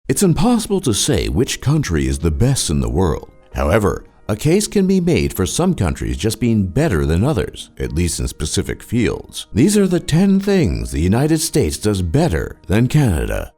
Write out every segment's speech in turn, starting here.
It's impossible to say which country is the best in the world. However, a case can be made for some countries just being better than others, at least in specific fields. These are the 10 things the United States does better than Canada.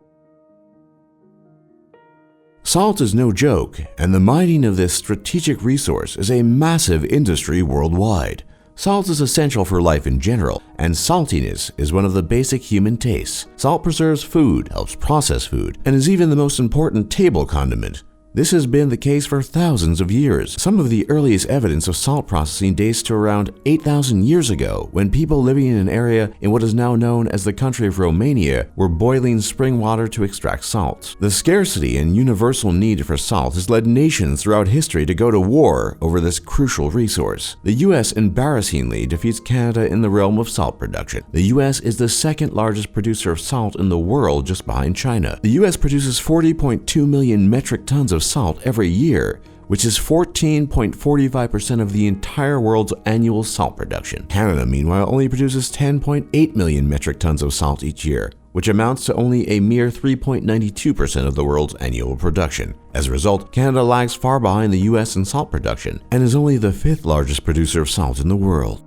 Salt is no joke, and the mining of this strategic resource is a massive industry worldwide. Salt is essential for life in general, and saltiness is one of the basic human tastes. Salt preserves food, helps process food, and is even the most important table condiment. This has been the case for thousands of years. Some of the earliest evidence of salt processing dates to around 8,000 years ago, when people living in an area in what is now known as the country of Romania were boiling spring water to extract salt. The scarcity and universal need for salt has led nations throughout history to go to war over this crucial resource. The US embarrassingly defeats Canada in the realm of salt production. The US is the second largest producer of salt in the world, just behind China. The US produces 40.2 million metric tons of salt every year, which is 14.45% of the entire world's annual salt production. Canada, meanwhile, only produces 10.8 million metric tons of salt each year, which amounts to only a mere 3.92% of the world's annual production. As a result, Canada lags far behind the US in salt production and is only the 5th largest producer of salt in the world.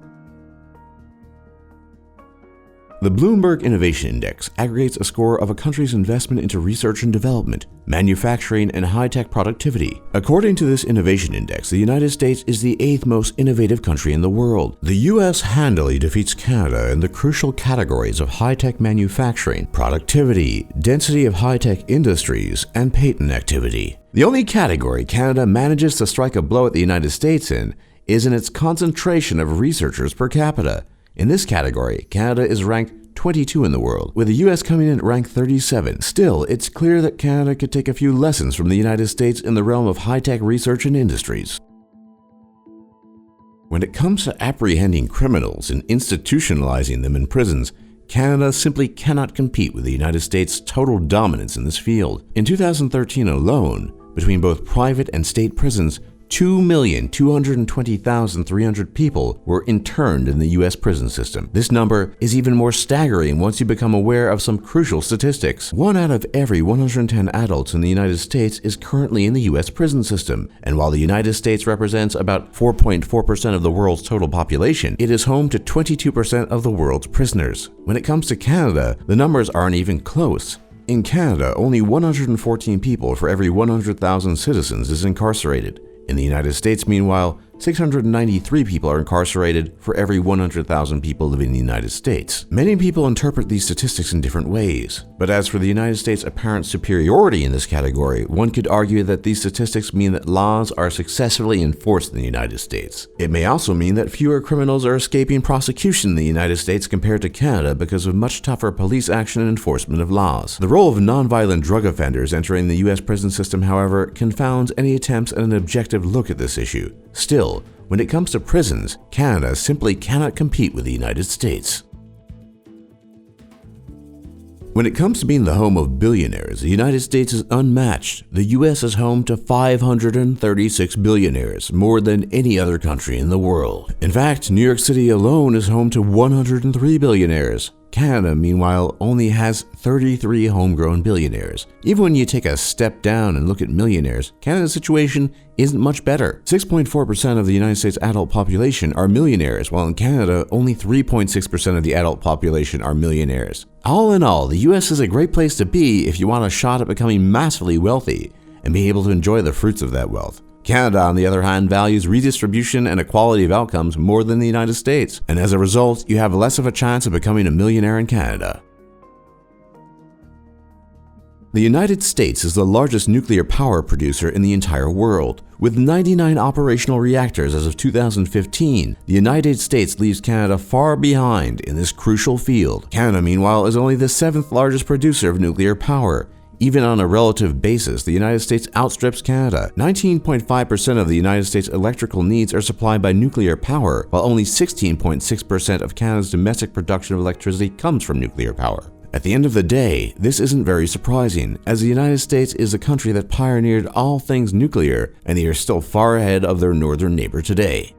The Bloomberg Innovation Index aggregates a score of a country's investment into research and development, manufacturing, and high-tech productivity. According to this innovation index, the United States is the 8th most innovative country in the world. The US handily defeats Canada in the crucial categories of high-tech manufacturing, productivity, density of high-tech industries, and patent activity. The only category Canada manages to strike a blow at the United States in is in its concentration of researchers per capita. In this category, Canada is ranked 22 in the world, with the US coming in at rank 37. Still, it's clear that Canada could take a few lessons from the United States in the realm of high-tech research and industries. When it comes to apprehending criminals and institutionalizing them in prisons, Canada simply cannot compete with the United States' total dominance in this field. In 2013 alone, between both private and state prisons, 2,220,300 people were interned in the U.S. prison system. This number is even more staggering once you become aware of some crucial statistics. 1 out of every 110 adults in the United States is currently in the U.S. prison system, and while the United States represents about 4.4% of the world's total population, it is home to 22% of the world's prisoners. When it comes to Canada, the numbers aren't even close. In Canada, only 114 people for every 100,000 citizens is incarcerated. In the United States, meanwhile, 693 people are incarcerated for every 100,000 people living in the United States. Many people interpret these statistics in different ways, but as for the United States' apparent superiority in this category, one could argue that these statistics mean that laws are successfully enforced in the United States. It may also mean that fewer criminals are escaping prosecution in the United States compared to Canada because of much tougher police action and enforcement of laws. The role of nonviolent drug offenders entering the U.S. prison system, however, confounds any attempts at an objective look at this issue. Still, when it comes to prisons, Canada simply cannot compete with the United States. When it comes to being the home of billionaires, the United States is unmatched. The US is home to 536 billionaires, more than any other country in the world. In fact, New York City alone is home to 103 billionaires. Canada, meanwhile, only has 33 homegrown billionaires. Even when you take a step down and look at millionaires, Canada's situation isn't much better. 6.4% of the United States adult population are millionaires, while in Canada, only 3.6% of the adult population are millionaires. All in all, the US is a great place to be if you want a shot at becoming massively wealthy and be able to enjoy the fruits of that wealth. Canada, on the other hand, values redistribution and equality of outcomes more than the United States, and as a result, you have less of a chance of becoming a millionaire in Canada. The United States is the largest nuclear power producer in the entire world. With 99 operational reactors as of 2015, the United States leaves Canada far behind in this crucial field. Canada, meanwhile, is only the 7th largest producer of nuclear power. Even on a relative basis, the United States outstrips Canada. 19.5% of the United States' electrical needs are supplied by nuclear power, while only 16.6% of Canada's domestic production of electricity comes from nuclear power. At the end of the day, this isn't very surprising, as the United States is a country that pioneered all things nuclear, and they are still far ahead of their northern neighbor today.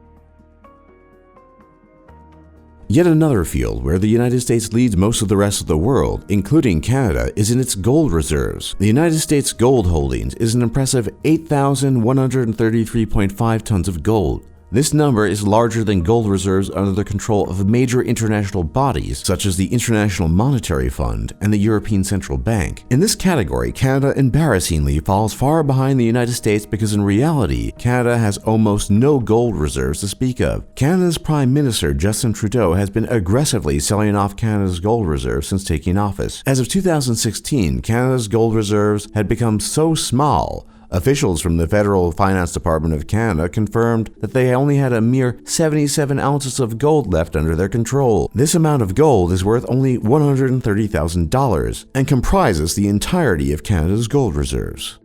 Yet another field where the United States leads most of the rest of the world, including Canada, is in its gold reserves. The United States gold holdings is an impressive 8,133.5 tons of gold. This number is larger than gold reserves under the control of major international bodies such as the International Monetary Fund and the European Central Bank. In this category, Canada embarrassingly falls far behind the United States because in reality, Canada has almost no gold reserves to speak of. Canada's Prime Minister Justin Trudeau has been aggressively selling off Canada's gold reserves since taking office. As of 2016, Canada's gold reserves had become so small, officials from the Federal Finance Department of Canada confirmed that they only had a mere 77 ounces of gold left under their control. This amount of gold is worth only $130,000 and comprises the entirety of Canada's gold reserves.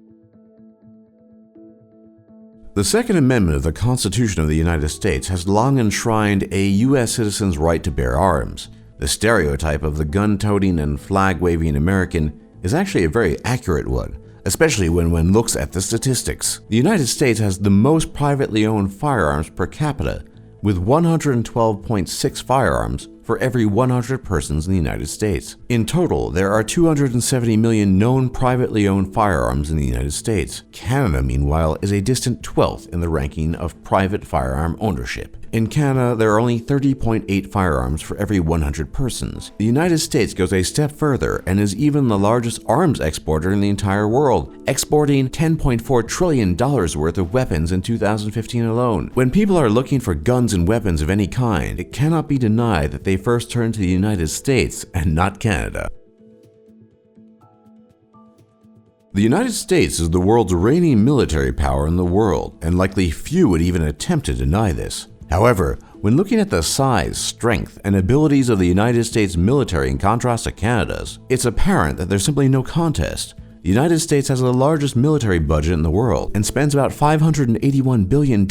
The Second Amendment of the Constitution of the United States has long enshrined a U.S. citizen's right to bear arms. The stereotype of the gun-toting and flag-waving American is actually a very accurate one, especially when one looks at the statistics. The United States has the most privately owned firearms per capita, with 112.6 firearms for every 100 persons in the United States. In total, there are 270 million known privately owned firearms in the United States. Canada, meanwhile, is a distant 12th in the ranking of private firearm ownership. In Canada, there are only 30.8 firearms for every 100 persons. The United States goes a step further and is even the largest arms exporter in the entire world, exporting $10.4 trillion worth of weapons in 2015 alone. When people are looking for guns and weapons of any kind, it cannot be denied that they first turn to the United States and not Canada. The United States is the world's reigning military power in the world, and likely few would even attempt to deny this. However, when looking at the size, strength, and abilities of the United States military in contrast to Canada's, it's apparent that there's simply no contest. The United States has the largest military budget in the world and spends about $581 billion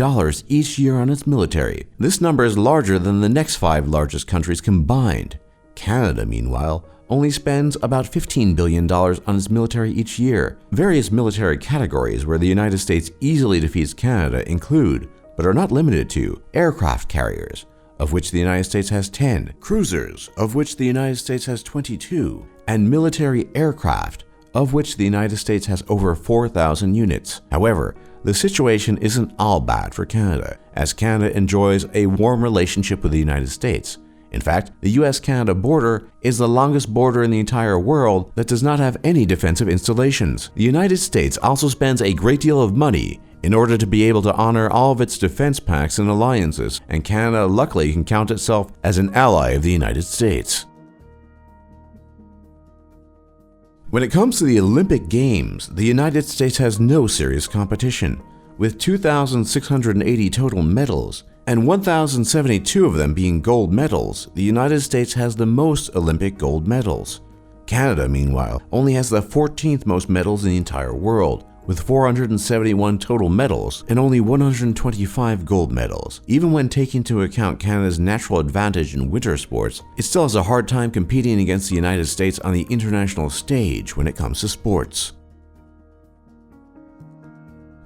each year on its military. This number is larger than the next 5 largest countries combined. Canada, meanwhile, only spends about $15 billion on its military each year. Various military categories where the United States easily defeats Canada include, but are not limited to, aircraft carriers, of which the United States has 10, cruisers, of which the United States has 22, and military aircraft, of which the United States has over 4,000 units. However, the situation isn't all bad for Canada, as Canada enjoys a warm relationship with the United States. In fact, the US-Canada border is the longest border in the entire world that does not have any defensive installations. The United States also spends a great deal of money in order to be able to honor all of its defense pacts and alliances, and Canada luckily can count itself as an ally of the United States. When it comes to the Olympic Games, the United States has no serious competition, with 2,680 total medals, and 1,072 of them being gold medals. The United States has the most Olympic gold medals. Canada, meanwhile, only has the 14th most medals in the entire world, with 471 total medals and only 125 gold medals. Even when taking into account Canada's natural advantage in winter sports, it still has a hard time competing against the United States on the international stage when it comes to sports.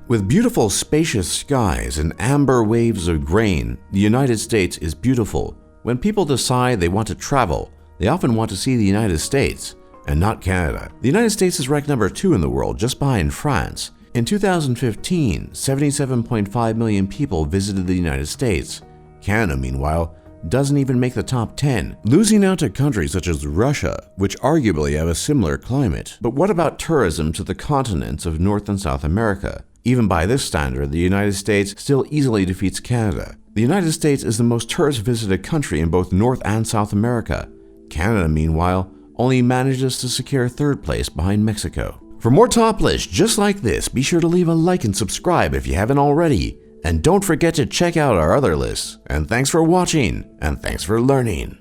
With beautiful spacious skies and amber waves of grain, the United States is beautiful. When people decide they want to travel, they often want to see the United States and not Canada. The United States is ranked number 2 in the world, just behind France. In 2015, 77.5 million people visited the United States. Canada, meanwhile, doesn't even make the top 10, losing out to countries such as Russia, which arguably have a similar climate. But what about tourism to the continents of North and South America? Even by this standard, the United States still easily defeats Canada. The United States is the most tourist-visited country in both North and South America. Canada, meanwhile, only manages to secure 3rd place behind Mexico. For more top lists just like this, be sure to leave a like and subscribe if you haven't already. And don't forget to check out our other lists. And thanks for watching, and thanks for learning.